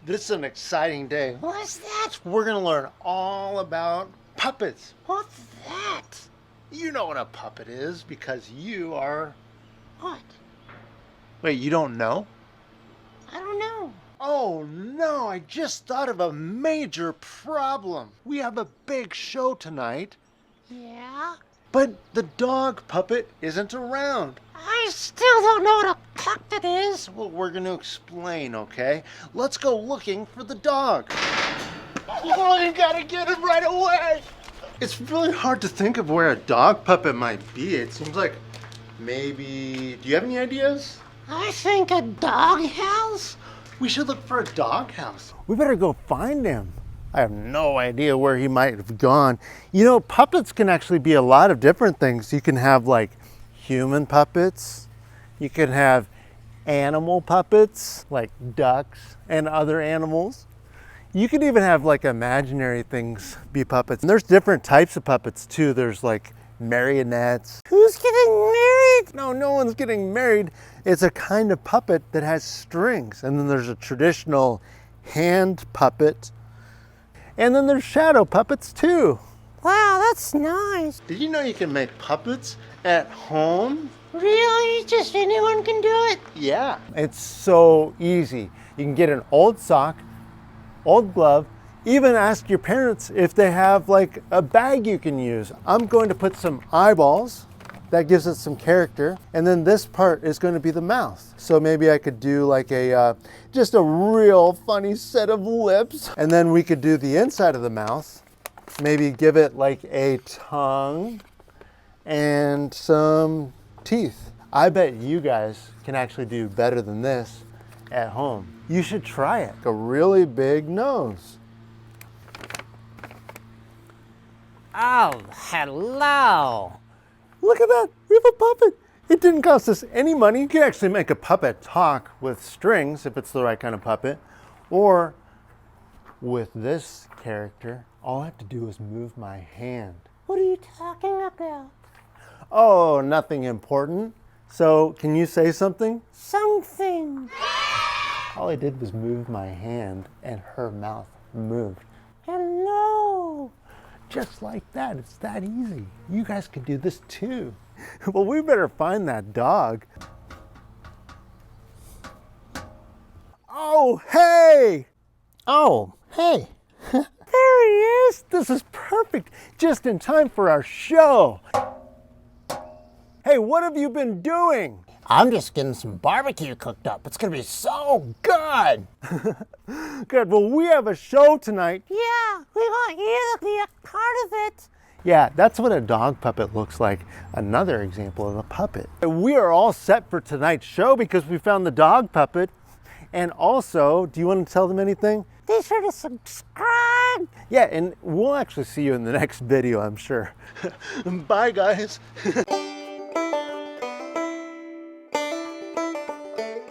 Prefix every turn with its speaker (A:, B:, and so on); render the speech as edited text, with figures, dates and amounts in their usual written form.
A: This is an exciting day.
B: What's that?
A: We're gonna learn all about puppets.
B: What's that?
A: You know what a puppet is because you are...
B: What?
A: Wait, you don't know?
B: I don't know.
A: Oh no, I just thought of a major problem. We have a big show tonight,
B: Yeah?
A: but the dog puppet isn't around.
B: I still don't know what a puppet is.
A: Well, we're gonna explain, okay? Let's go looking for the dog. Oh, you gotta get him right away. It's really hard to think of where a dog puppet might be. It seems like maybe... Do you have any ideas?
B: I think a dog house?
A: We should look for a dog house. We better go find him. I have no idea where he might have gone. You know, puppets can actually be a lot of different things. You can have like human puppets. You can have animal puppets like ducks and other animals. You can even have like imaginary things be puppets. And there's different types of puppets too. There's like marionettes.
B: Who's getting married?
A: No one's getting married. It's a kind of puppet that has strings. And then there's a traditional hand puppet. And then there's shadow puppets too.
B: Wow, that's nice.
A: Did you know you can make puppets at home?
B: Really? Just anyone can do it?
A: Yeah. It's so easy. You can get an old sock, old glove, even ask your parents if they have like a bag you can use. I'm going to put some eyeballs. That gives it some character. And then this part is going to be the mouth. So maybe I could do like just a real funny set of lips. And then we could do the inside of the mouth. Maybe give it like a tongue and some teeth. I bet you guys can actually do better than this at home. You should try it. A really big nose.
B: Oh, hello.
A: Look at that, we have a puppet. It didn't cost us any money. You can actually make a puppet talk with strings if it's the right kind of puppet. Or with this character, all I have to do is move my hand.
B: What are you talking about?
A: Oh, nothing important. So can you say something?
B: Something.
A: All I did was move my hand and her mouth moved.
B: Hello.
A: Just like that, it's that easy. You guys can do this too. Well, we better find that dog. Oh, hey!
B: Oh, hey.
A: There he is! This is perfect, just in time for our show. Hey, what have you been doing?
B: I'm just getting some barbecue cooked up. It's gonna be so good.
A: Good, well, we have a show tonight.
B: Yeah, we want you to be a part of it.
A: Yeah, that's what a dog puppet looks like. Another example of a puppet. We are all set for tonight's show because we found the dog puppet. And also, do you want to tell them anything?
B: Be sure to subscribe.
A: Yeah, and we'll actually see you in the next video, I'm sure. Bye, guys.